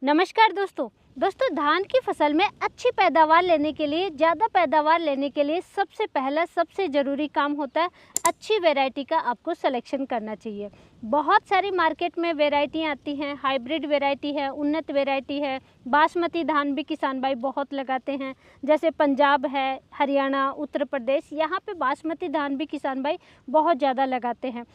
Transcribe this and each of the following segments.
नमस्कार दोस्तों धान की फसल में अच्छी पैदावार लेने के लिए, ज़्यादा पैदावार लेने के लिए सबसे पहला सबसे ज़रूरी काम होता है अच्छी वैरायटी का आपको सिलेक्शन करना चाहिए। बहुत सारी मार्केट में वैरायटियाँ आती हैं, हाइब्रिड वैरायटी है, उन्नत वैरायटी है, बासमती धान भी किसान भाई बहुत लगाते हैं। जैसे पंजाब है, हरियाणा, उत्तर प्रदेश, यहाँ पे बासमती धान भी किसान भाई बहुत ज़्यादा लगाते हैं।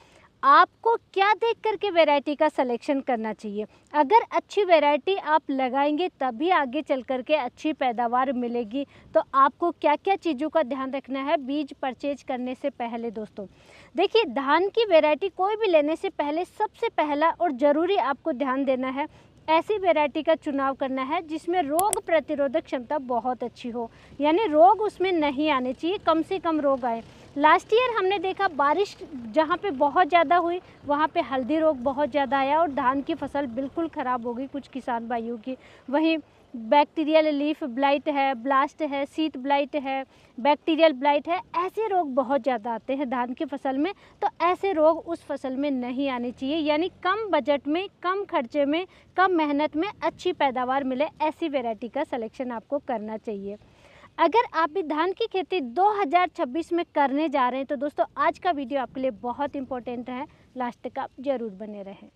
आपको क्या देख करके वैरायटी का सिलेक्शन करना चाहिए? अगर अच्छी वैरायटी आप लगाएंगे तभी आगे चल करके अच्छी पैदावार मिलेगी। तो आपको क्या क्या चीज़ों का ध्यान रखना है बीज परचेज करने से पहले? दोस्तों देखिए, धान की वैरायटी कोई भी लेने से पहले सबसे पहला और ज़रूरी आपको ध्यान देना है, ऐसी वैरायटी का चुनाव करना है जिसमें रोग प्रतिरोधक क्षमता बहुत अच्छी हो, यानी रोग उसमें नहीं आने चाहिए, कम से कम रोग आए। लास्ट ईयर हमने देखा बारिश जहाँ पे बहुत ज़्यादा हुई वहाँ पे हल्दी रोग बहुत ज़्यादा आया और धान की फसल बिल्कुल ख़राब हो गई कुछ किसान भाइयों की। वहीं बैक्टीरियल लीफ ब्लाइट है, ब्लास्ट है, शीत ब्लाइट है, बैक्टीरियल ब्लाइट है, ऐसे रोग बहुत ज़्यादा आते हैं धान की फसल में। तो ऐसे रोग उस फसल में नहीं आने चाहिए, यानी कम बजट में, कम खर्चे में, कम मेहनत में अच्छी पैदावार मिले, ऐसी वैरायटी का सिलेक्शन आपको करना चाहिए। अगर आप भी धान की खेती 2026 में करने जा रहे हैं तो दोस्तों आज का वीडियो आपके लिए बहुत इम्पोर्टेंट है, लास्ट तक आप जरूर बने रहें।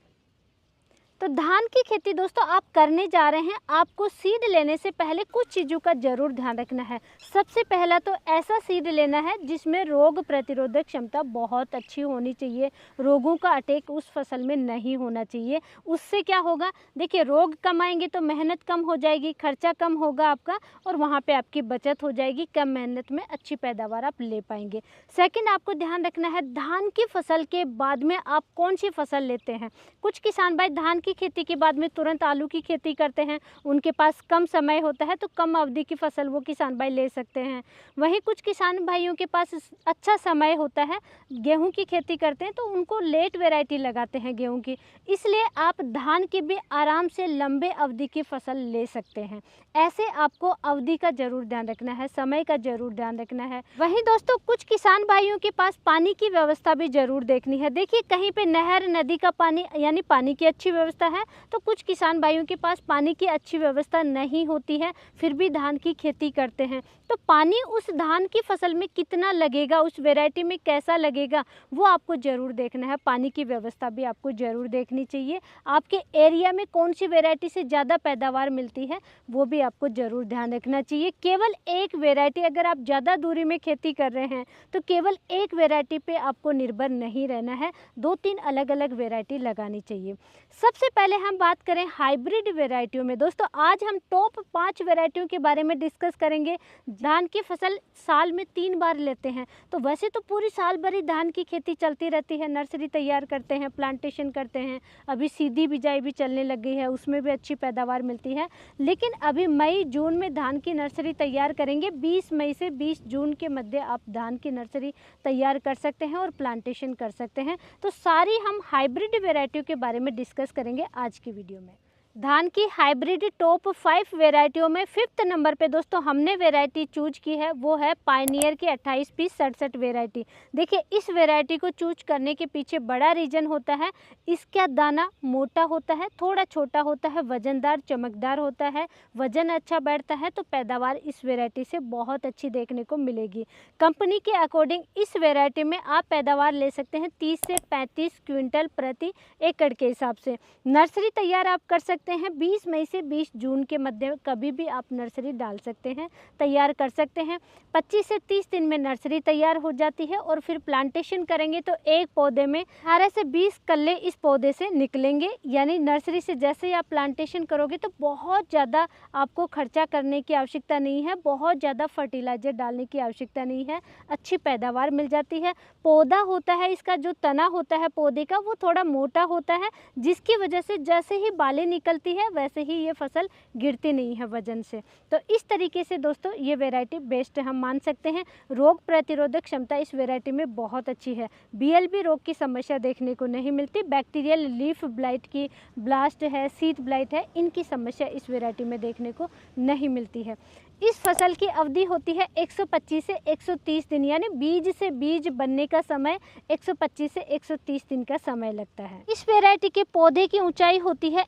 तो धान की खेती दोस्तों आप करने जा रहे हैं, आपको सीड लेने से पहले कुछ चीज़ों का ज़रूर ध्यान रखना है। सबसे पहला तो ऐसा सीड लेना है जिसमें रोग प्रतिरोधक क्षमता बहुत अच्छी होनी चाहिए, रोगों का अटैक उस फसल में नहीं होना चाहिए। उससे क्या होगा, देखिए, रोग कम आएंगे तो मेहनत कम हो जाएगी, खर्चा कम होगा आपका और वहाँ पर आपकी बचत हो जाएगी, कम मेहनत में अच्छी पैदावार आप ले पाएंगे। सेकेंड, आपको ध्यान रखना है धान की फसल के बाद में आप कौन सी फसल लेते हैं। कुछ किसान भाई धान की खेती के बाद में तुरंत आलू की खेती करते हैं, उनके पास कम समय होता है तो कम अवधि की फसल वो किसान भाई ले सकते हैं। वहीं कुछ किसान भाइयों के पास अच्छा समय होता है, गेहूं की खेती करते हैं तो उनको लेट वैरायटी लगाते हैं गेहूं की, इसलिए आप धान की भी आराम से लंबे अवधि की फसल ले सकते हैं। ऐसे आपको अवधि का जरूर ध्यान रखना है, समय का जरूर ध्यान रखना है। वहीं दोस्तों कुछ किसान भाइयों के पास पानी की व्यवस्था भी जरूर देखनी है। देखिए, कहीं पे नहर, नदी का पानी यानी पानी की अच्छी व्यवस्था है तो कुछ किसान भाइयों के पास पानी की अच्छी व्यवस्था नहीं होती है, फिर भी धान की खेती करते हैं। तो पानी उस धान की फसल में कितना लगेगा, उस वैरायटी में कैसा लगेगा, वो आपको ज़रूर देखना है। पानी की व्यवस्था भी आपको ज़रूर देखनी चाहिए। आपके एरिया में कौन सी वैरायटी से ज़्यादा पैदावार मिलती है वो भी आपको ज़रूर ध्यान रखना चाहिए। केवल एक वैरायटी, अगर आप ज़्यादा दूरी में खेती कर रहे हैं तो केवल एक वैरायटी पे आपको निर्भर नहीं रहना है, 2-3 अलग अलग वैरायटी लगानी चाहिए। सबसे पहले हम बात करें हाइब्रिड वैरायटियों में। दोस्तों आज हम टॉप 5 वैरायटियों के बारे में डिस्कस करेंगे। धान की फसल साल में 3 बार लेते हैं, तो वैसे तो पूरी साल भर ही धान की खेती चलती रहती है, नर्सरी तैयार करते हैं, प्लांटेशन करते हैं, अभी सीधी बिजाई भी चलने लग गई है, उसमें भी अच्छी पैदावार मिलती है। लेकिन अभी मई जून में धान की नर्सरी तैयार करेंगे, 20 मई से 20 जून के मध्य आप धान की नर्सरी तैयार कर सकते हैं और प्लांटेशन कर सकते हैं। तो सारी हम हाइब्रिड वैरायटियों के बारे में डिस्कस करेंगे आज की वीडियो में। धान की हाइब्रिड टॉप 5 वैरायटियों में 5th नंबर पे दोस्तों हमने वैरायटी चूज की है, वो है पायनियर की 28 पीस 67 वैरायटी। देखिए, इस वैरायटी को चूज करने के पीछे बड़ा रीजन होता है, इसका दाना मोटा होता है, थोड़ा छोटा होता है, वजनदार चमकदार होता है, वजन अच्छा बैठता है, तो पैदावार इस वैरायटी से बहुत अच्छी देखने को मिलेगी। कंपनी के अकॉर्डिंग इस वैरायटी में आप पैदावार ले सकते हैं 30 से 35 क्विंटल प्रति एकड़ के हिसाब से। नर्सरी तैयार आप कर सकते हैं 20 मई से 20 जून के मध्य, कभी भी आप नर्सरी डाल सकते हैं, तैयार कर सकते हैं। 25 से 30 दिन में नर्सरी तैयार हो जाती है और फिर प्लांटेशन करेंगे तो एक पौधे में 18 से 20 कल्ले इस पौधे से निकलेंगे। यानी नर्सरी से जैसे ही आप प्लांटेशन करोगे तो बहुत ज़्यादा आपको खर्चा करने की आवश्यकता नहीं है, बहुत ज़्यादा फर्टिलाइजर डालने की आवश्यकता नहीं है, अच्छी पैदावार मिल जाती है। पौधा होता है, इसका जो तना होता है पौधे का, वो थोड़ा मोटा होता है, जिसकी वजह से जैसे ही बालें निकलती है वैसे ही ये फसल गिरती नहीं है वजन से। तो इस तरीके से दोस्तों ये वैरायटी बेस्ट हम मान सकते हैं। रोग प्रतिरोधक क्षमता इस वैरायटी में बहुत अच्छी है, बीएलबी रोग की समस्या देखने को नहीं मिलती। बैक्टीरियल लीफ ब्लाइट की, ब्लास्ट है, शीत ब्लाइट है, इनकी समस्या इस वैरायटी में देखने को नहीं मिलती है। इस फसल की अवधि होती है 125 से 130 दिन, यानी बीज से बीज बनने का समय 125 से 130 दिन का समय लगता है। इस वैरायटी के पौधे की ऊंचाई होती है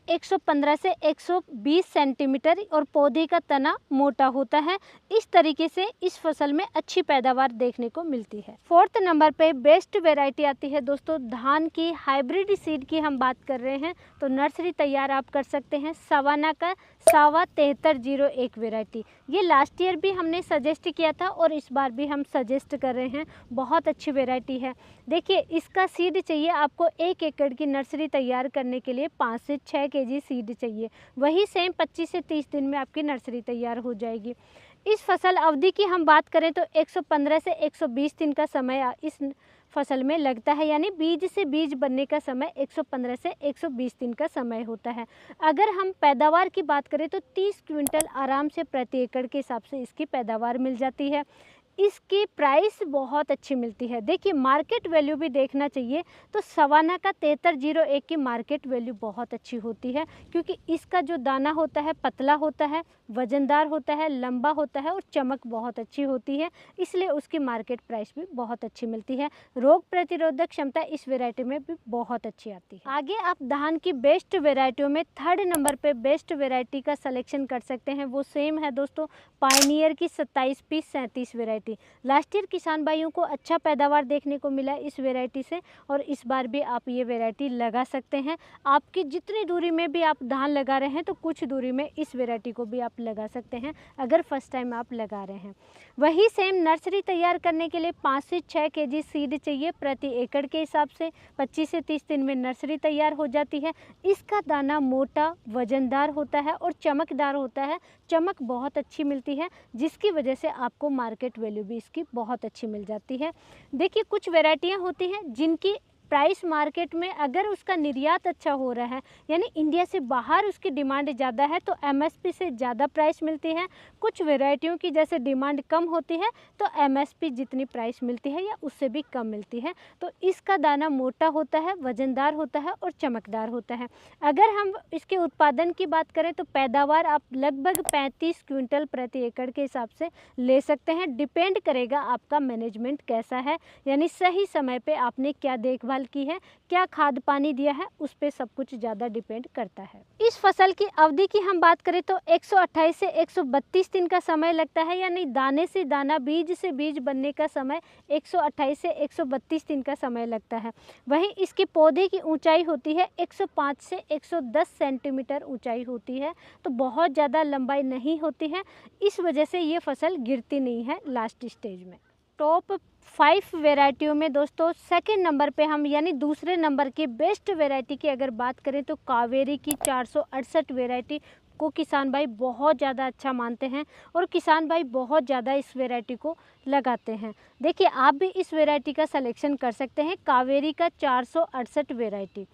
115 से 120 सेंटीमीटर और पौधे का तना मोटा होता है। इस तरीके से इस फसल में अच्छी पैदावार देखने को मिलती है। 4th नंबर पे बेस्ट वैरायटी आती है दोस्तों धान की हाइब्रिड सीड की हम बात कर रहे हैं तो नर्सरी तैयार आप कर सकते हैं सवाना का सावा 7301 वैरायटी। ये लास्ट ईयर भी हमने सजेस्ट किया था और इस बार भी हम सजेस्ट कर रहे हैं, बहुत अच्छी वैरायटी है। देखिए इसका सीड चाहिए आपको 1 एकड़ की नर्सरी तैयार करने के लिए 5 से 6 केजी सीड चाहिए। वही सेम 25 से 30 दिन में आपकी नर्सरी तैयार हो जाएगी। इस फसल अवधि की हम बात करें तो 115 से 120 दिन का समय इस फसल में लगता है, यानी बीज से बीज बनने का समय 115 से 120 दिन का समय होता है। अगर हम पैदावार की बात करें तो 30 क्विंटल आराम से प्रति एकड़ के हिसाब से इसकी पैदावार मिल जाती है। इसकी प्राइस बहुत अच्छी मिलती है। देखिए मार्केट वैल्यू भी देखना चाहिए तो सवाना का 7301 की मार्केट वैल्यू बहुत अच्छी होती है, क्योंकि इसका जो दाना होता है पतला होता है, वजनदार होता है, लंबा होता है और चमक बहुत अच्छी होती है, इसलिए उसकी मार्केट प्राइस भी बहुत अच्छी मिलती है। रोग प्रतिरोधक क्षमता इस वेराइटी में भी बहुत अच्छी आती है। आगे आप धान की बेस्ट वेराइटियों में 3rd नंबर पे बेस्ट वेराइटी का सिलेक्शन कर सकते हैं। वो सेम है दोस्तों पायनियर की 27P37 वेराइटी। लास्ट ईयर किसान भाइयों को अच्छा पैदावार देखने को मिला इस वेराइटी से और इस बार भी आप ये वेराइटी लगा सकते हैं। आपकी जितनी दूरी में भी आप धान लगा रहे हैं तो कुछ दूरी में इस वेराइटी को भी आप लगा सकते हैं अगर फर्स्ट टाइम आप लगा रहे हैं। वही सेम नर्सरी तैयार करने के लिए 5 से 6 केजी सीड चाहिए प्रति एकड़ के हिसाब से। 25 से 30 दिन में नर्सरी तैयार हो जाती है। इसका दाना मोटा वजनदार होता है और चमकदार होता है, चमक बहुत अच्छी मिलती है जिसकी वजह से आपको मार्केट वैल्यू भी इसकी बहुत अच्छी मिल जाती है। देखिए कुछ वैरायटियां होती हैं जिनकी प्राइस मार्केट में अगर उसका निर्यात अच्छा हो रहा है, यानी इंडिया से बाहर उसकी डिमांड ज़्यादा है तो एमएसपी से ज़्यादा प्राइस मिलती है। कुछ वैरायटियों की जैसे डिमांड कम होती है तो एमएसपी जितनी प्राइस मिलती है या उससे भी कम मिलती है। तो इसका दाना मोटा होता है, वजनदार होता है और चमकदार होता है। अगर हम इसके उत्पादन की बात करें तो पैदावार आप लगभग 35 क्विंटल प्रति एकड़ के हिसाब से ले सकते हैं। डिपेंड करेगा आपका मैनेजमेंट कैसा है, यानी सही समय पे आपने क्या देखभाल की है, क्या खाद पानी दिया है, उस पे सब कुछ ज़्यादा डिपेंड करता है। इस फसल की अवधि की हम बात करें तो 128 से 132 दिन का समय लगता है, यानी दाने से दाना बीज से बीज बनने का समय 128 से 132 दिन का समय लगता है। वहीं इसके पौधे की ऊंचाई होती है 105 से 110 सेंटीमीटर ऊंचाई होती है, तो बहुत ज़्यादा लंबाई नहीं होती है, इस वजह से ये फसल गिरती नहीं है लास्ट स्टेज में। टॉप 5 वेराइटियों में दोस्तों 2nd नंबर पे हम यानी दूसरे नंबर की बेस्ट वेराइटी की अगर बात करें तो कावेरी की 468 वेराइटी को किसान भाई बहुत ज़्यादा अच्छा मानते हैं और किसान भाई बहुत ज़्यादा इस वेराइटी को लगाते हैं। देखिए आप भी इस वेराइटी का सिलेक्शन कर सकते हैं, कावेरी का 468 वेराइटी।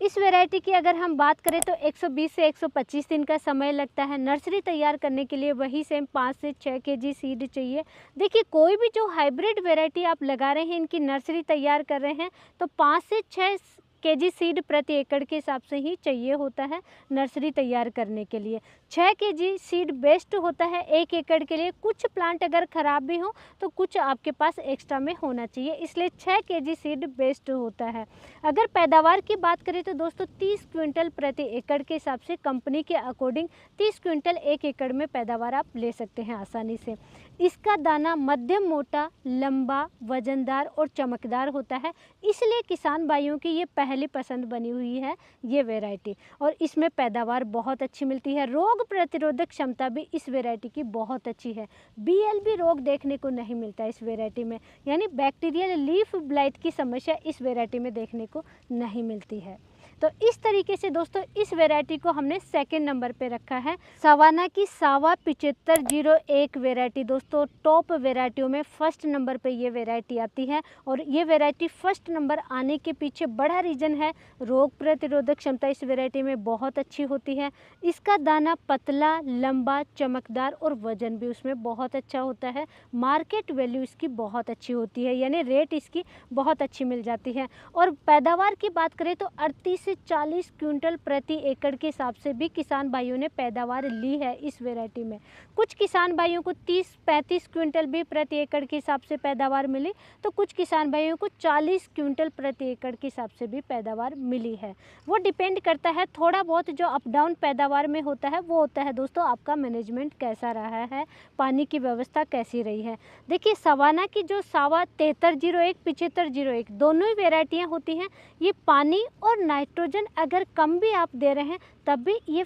इस वैरायटी की अगर हम बात करें तो 120 से 125 दिन का समय लगता है। नर्सरी तैयार करने के लिए वही सेम 5 से 6 केजी सीड चाहिए। देखिए कोई भी जो हाइब्रिड वैरायटी आप लगा रहे हैं, इनकी नर्सरी तैयार कर रहे हैं तो 5 से 6 केजी सीड प्रति एकड़ के हिसाब से ही चाहिए होता है नर्सरी तैयार करने के लिए। 6 केजी सीड बेस्ट होता है 1 एकड़ के लिए। कुछ प्लांट अगर ख़राब भी हो तो कुछ आपके पास एक्स्ट्रा में होना चाहिए, इसलिए 6 केजी सीड बेस्ट होता है। अगर पैदावार की बात करें तो दोस्तों 30 क्विंटल प्रति एकड़ के हिसाब से कंपनी के अकॉर्डिंग 30 क्विंटल 1 एकड़ में पैदावार आप ले सकते हैं आसानी से। इसका दाना मध्यम मोटा, लंबा, वजनदार और चमकदार होता है, इसलिए किसान भाइयों की ये पहली पसंद बनी हुई है ये वैरायटी, और इसमें पैदावार बहुत अच्छी मिलती है। रोग प्रतिरोधक क्षमता भी इस वैरायटी की बहुत अच्छी है। बीएलबी रोग देखने को नहीं मिलता इस वैरायटी में, यानी बैक्टीरियल लीफ ब्लाइट की समस्या इस वैरायटी में देखने को नहीं मिलती है। तो इस तरीके से दोस्तों इस वैरायटी को हमने 2nd नंबर पे रखा है। सवाना की सावा 7501 वैरायटी दोस्तों टॉप वैरायटियों में 1st नंबर पे ये वैरायटी आती है, और ये वैरायटी 1st नंबर आने के पीछे बड़ा रीज़न है रोग प्रतिरोधक क्षमता इस वैरायटी में बहुत अच्छी होती है। इसका दाना पतला, लंबा, चमकदार और वजन भी उसमें बहुत अच्छा होता है। मार्केट वैल्यू इसकी बहुत अच्छी होती है, यानी रेट इसकी बहुत अच्छी मिल जाती है। और पैदावार की बात करें तो 38 से 40 क्विंटल प्रति एकड़ के हिसाब से भी किसान भाइयों ने पैदावार ली है इस वैरायटी में। कुछ किसान भाइयों को 30-35 क्विंटल भी प्रति एकड़ के हिसाब से पैदावार मिली, तो कुछ किसान भाइयों को 40 क्विंटल प्रति एकड़ के हिसाब से भी पैदावार मिली है। वो डिपेंड करता है, थोड़ा बहुत जो अप डाउन पैदावार में होता है वो होता है दोस्तों आपका मैनेजमेंट कैसा रहा है, पानी की व्यवस्था कैसी रही है। देखिए सवाना की जो सावा 7301 7501 दोनों ही वेराइटियाँ होती हैं, ये पानी और नाइट्रोजन अगर कम भी आप दे रहे हैं तब भी ये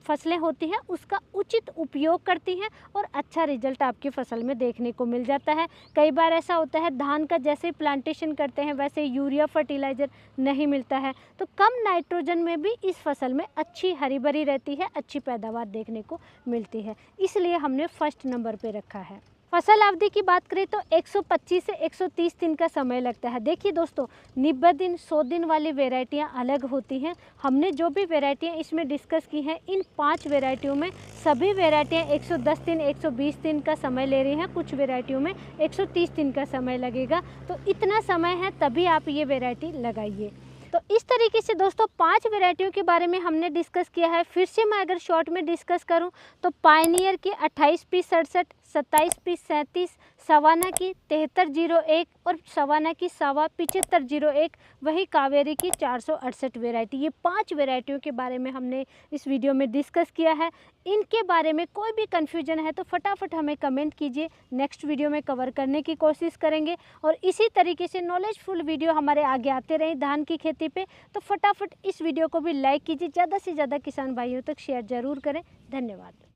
फसलें होती हैं, उसका उचित उपयोग करती हैं और अच्छा रिजल्ट आपकी फसल में देखने को मिल जाता है। कई बार ऐसा होता है धान का जैसे प्लांटेशन करते हैं वैसे यूरिया फर्टिलाइज़र नहीं मिलता है, तो कम नाइट्रोजन में भी इस फसल में अच्छी हरी भरी रहती है, अच्छी पैदावार देखने को मिलती है, इसलिए हमने फर्स्ट नंबर पे रखा है। फसल अवधि की बात करें तो 125 से 130 दिन का समय लगता है। देखिए दोस्तों 90 दिन 100 दिन वाली वेराइटियां अलग होती हैं। हमने जो भी वेराइटियां इसमें डिस्कस की हैं, इन 5 वेराइटियों में सभी वेराइटियां 110 दिन 120 दिन का समय ले रही हैं, कुछ वेराइटियों में 130 दिन का समय लगेगा। तो इतना समय है तभी आप ये वेराइटी लगाइए। तो इस तरीके से दोस्तों 5 वेराइटियों के बारे में हमने डिस्कस किया है। फिर से मैं अगर शॉर्ट में डिस्कस करूं तो पायनियर की 28 पीस 67, 27 पीस 37, सवाना की 7301 और सवाना की सावा 7501, वही कावेरी की 468 वेराइटी। ये 5 वेराइटियों के बारे में हमने इस वीडियो में डिस्कस किया है। इनके बारे में कोई भी कन्फ्यूजन है तो फटाफट हमें कमेंट कीजिए, नेक्स्ट वीडियो में कवर करने की कोशिश करेंगे। और इसी तरीके से नॉलेजफुल वीडियो हमारे आगे आते रहे धान की खेती पे, तो फटाफट इस वीडियो को भी लाइक कीजिए, ज़्यादा से ज़्यादा किसान भाइयों तक शेयर ज़रूर करें। धन्यवाद।